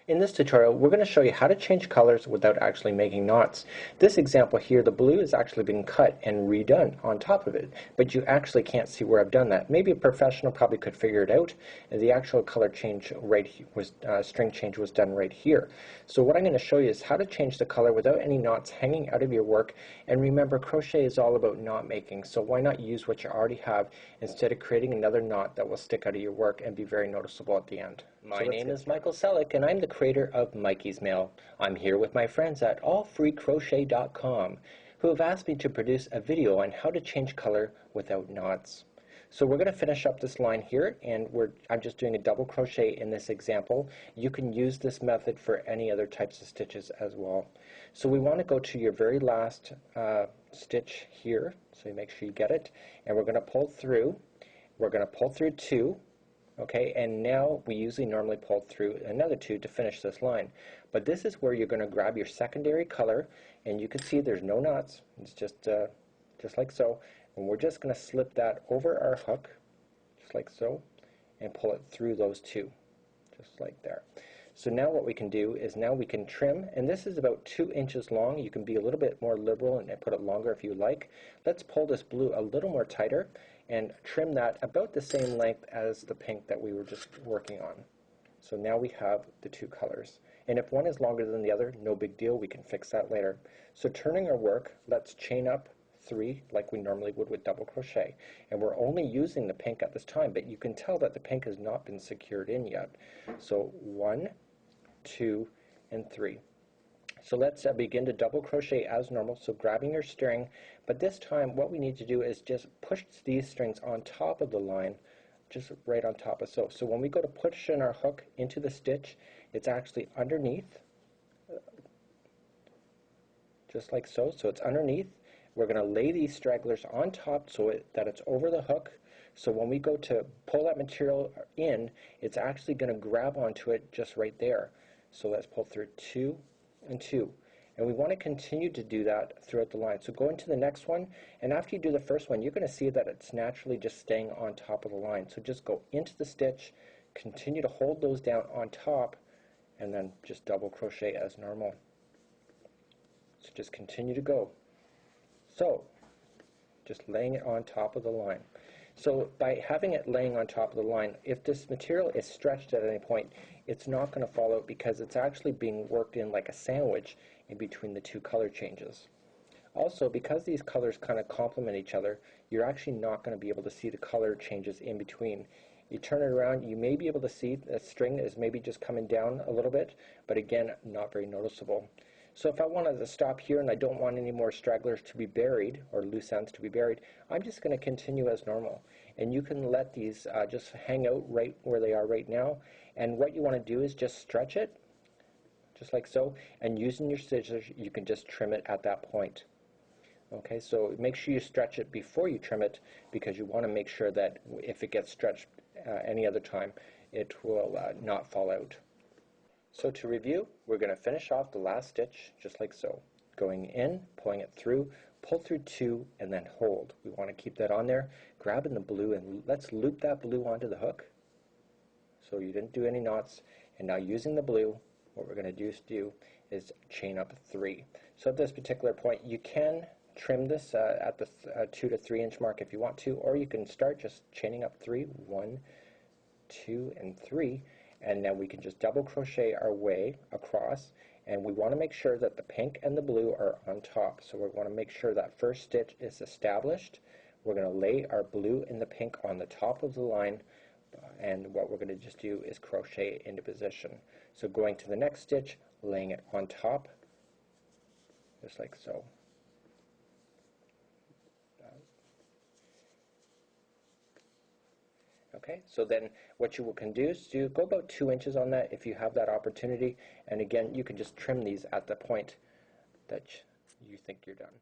In this tutorial, we're going to show you how to change colors without actually making knots. This example here, the blue is actually being cut and redone on top of it, but you actually can't see where I've done that. Maybe a professional probably could figure it out. The actual color change string change was done right here. So what I'm going to show you is how to change the color without any knots hanging out of your work. And remember, crochet is all about knot making, so why not use what you already have instead of creating another knot that will stick out of your work and be very noticeable at the end. My name is Michael Selleck, and I'm the creator of Mikey's Mail. I'm here with my friends at allfreecrochet.com who have asked me to produce a video on how to change color without knots. So we're going to finish up this line here, and I'm just doing a double crochet in this example. You can use this method for any other types of stitches as well. So we want to go to your very last stitch here, so you make sure you get it, and we're going to pull through. We're going to pull through 2. Okay, and now we usually normally pull through another 2 to finish this line. But this is where you're going to grab your secondary color, and you can see there's no knots. It's just like so. And we're just going to slip that over our hook, just like so, and pull it through those 2, just like there. So now what we can do is now we can trim, and this is about 2 inches long. You can be a little bit more liberal and put it longer if you like. Let's pull this blue a little more tighter and trim that about the same length as the pink that we were just working on. So now we have the 2 colors. And if one is longer than the other, no big deal, we can fix that later. So turning our work, let's chain up 3 like we normally would with double crochet. And we're only using the pink at this time, but you can tell that the pink has not been secured in yet. So 1, 2, and 3. So let's begin to double crochet as normal, so grabbing your string, but this time what we need to do is just push these strings on top of the line, just right on top of so. So when we go to push in our hook into the stitch, it's actually underneath, just like so. So it's underneath. We're going to lay these stragglers on top so that it's over the hook. So when we go to pull that material in, it's actually going to grab onto it just right there. So let's pull through 2 and 2. And we want to continue to do that throughout the line. So go into the next one, and after you do the first one, you're going to see that it's naturally just staying on top of the line. So just go into the stitch, continue to hold those down on top, and then just double crochet as normal. So just continue to go. So just laying it on top of the line. So by having it laying on top of the line, if this material is stretched at any point, it's not going to fall out because it's actually being worked in like a sandwich in between the 2 color changes. Also, because these colors kind of complement each other, you're actually not going to be able to see the color changes in between. You turn it around, you may be able to see the string is maybe just coming down a little bit, but again, not very noticeable. So if I wanted to stop here and I don't want any more stragglers to be buried, or loose ends to be buried, I'm just going to continue as normal. And you can let these just hang out right where they are right now. And what you want to do is just stretch it, just like so, and using your scissors, you can just trim it at that point. Okay, so make sure you stretch it before you trim it, because you want to make sure that if it gets stretched any other time, it will not fall out. So to review, we're going to finish off the last stitch just like so. Going in, pulling it through, pull through 2, and then hold. We want to keep that on there. Grabbing the blue, and let's loop that blue onto the hook. So you didn't do any knots. And now using the blue, what we're going to do is chain up 3. So at this particular point, you can trim this at the 2 to 3 inch mark if you want to, or you can start just chaining up 3, 1, 2, and 3. And now we can just double crochet our way across, and we want to make sure that the pink and the blue are on top. So we want to make sure that first stitch is established. We're going to lay our blue and the pink on the top of the line, and what we're going to just do is crochet into position. So going to the next stitch, laying it on top, just like so. Okay, so then what you can do is go about 2 inches on that if you have that opportunity, and again you can just trim these at the point that you think you're done.